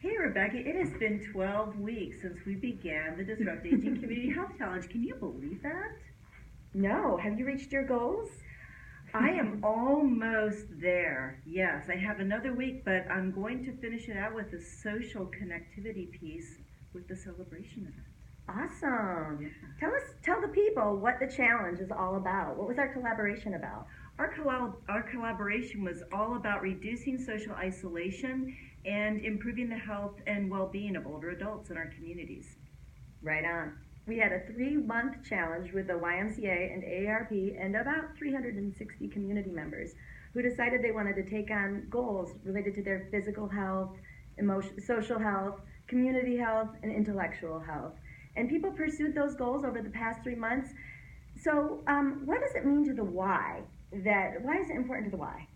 Hey Rebecca, it has been 12 weeks since we began the Disrupt Aging Community Health Challenge. Can you believe that? No. Have you reached your goals? I am almost there. Yes, I have another week, but I'm going to finish it out with the social connectivity piece with the celebration event. Awesome. Yeah. Tell the people what the challenge is all about. What was our collaboration about? Our collaboration was all about reducing social isolation and improving the health and well-being of older adults in our communities. Right on. We had a 3-month challenge with the YMCA and AARP and about 360 community members who decided they wanted to take on goals related to their physical health, social health, community health, and intellectual health. And people pursued those goals over the past 3 months. So what does it mean to the why? Why is it important to the why?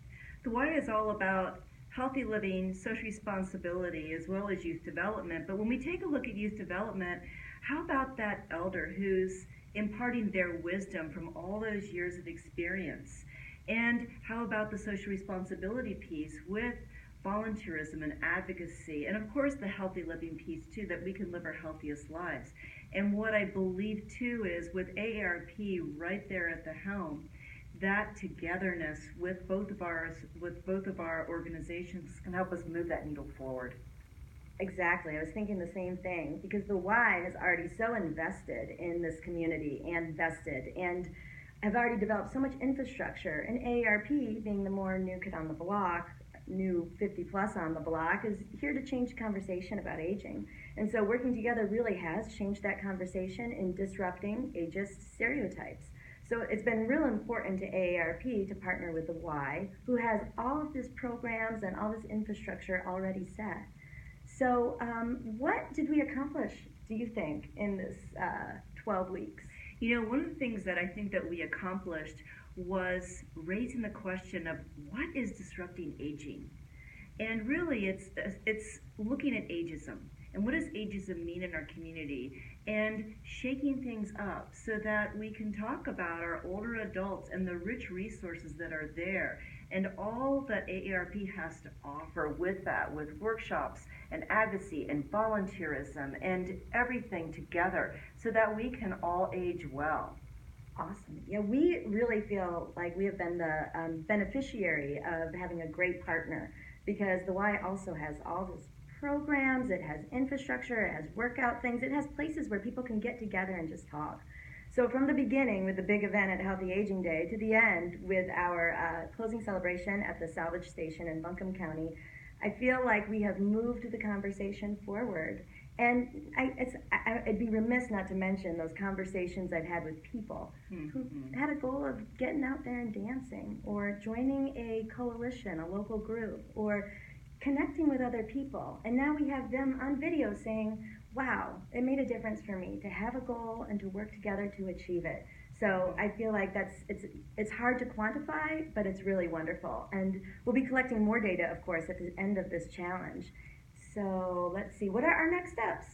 The why is all about healthy living, social responsibility, as well as youth development. But when we take a look at youth development, how about that elder who's imparting their wisdom from all those years of experience? And how about the social responsibility piece with volunteerism and advocacy, and of course the healthy living piece too, that we can live our healthiest lives. And what I believe too is with AARP right there at the helm, that togetherness with both of our organizations can help us move that needle forward. Exactly. I was thinking the same thing because the Y is already so invested in this community and vested and have already developed so much infrastructure. And AARP, being the more new kid on the block, new 50 plus on the block, is here to change the conversation about aging. And so working together really has changed that conversation in disrupting ageist stereotypes. So it's been real important to AARP to partner with the Y, who has all of these programs and all this infrastructure already set. So what did we accomplish, do you think, in this 12 weeks? You know, one of the things that I think that we accomplished was raising the question of what is disrupting aging? And really it's looking at ageism. And what does ageism mean in our community? And shaking things up so that we can talk about our older adults and the rich resources that are there and all that AARP has to offer with that, with workshops and advocacy and volunteerism and everything together so that we can all age well. Awesome. Yeah, we really feel like we have been the beneficiary of having a great partner because the Y also has all these programs, it has infrastructure, it has workout things, it has places where people can get together and just talk. So from the beginning with the big event at Healthy Aging Day to the end with our closing celebration at the Salvage Station in Buncombe County, I feel like we have moved the conversation forward. And I'd be remiss not to mention those conversations I've had with people who had a goal of getting out there and dancing or joining a coalition, a local group, or connecting with other people. And now we have them on video saying, wow, it made a difference for me to have a goal and to work together to achieve it. So I feel like it's hard to quantify, but it's really wonderful. And we'll be collecting more data, of course, at the end of this challenge. So let's see, what are our next steps?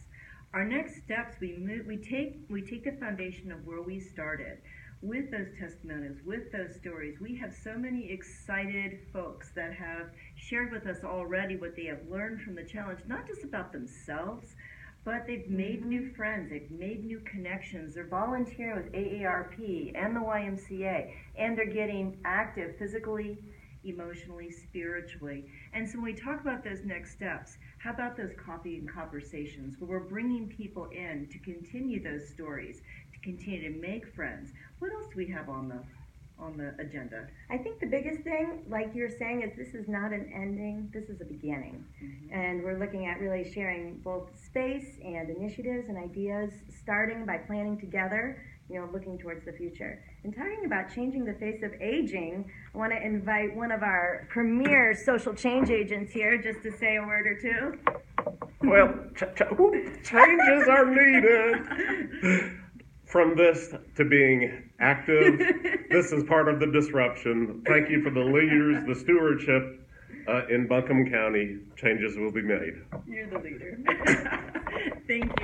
Our next steps, we take the foundation of where we started with those testimonials, with those stories. We have so many excited folks that have shared with us already what they have learned from the challenge, not just about themselves, but they've made new friends, they've made new connections, they're volunteering with AARP and the YMCA, and they're getting active physically, emotionally, spiritually. And so when we talk about those next steps, how about those coffee and conversations where we're bringing people in to continue those stories, to continue to make friends? What else do we have on the agenda? I think the biggest thing, like you're saying, is this is not an ending, this is a beginning. And we're looking at really sharing both space and initiatives and ideas, starting by planning together, looking towards the future. And talking about changing the face of aging, I want to invite one of our premier social change agents here just to say a word or two. Well, changes are needed. From this to being active, this is part of the disruption. Thank you for the leaders, the stewardship in Buncombe County. Changes will be made. You're the leader. Thank you.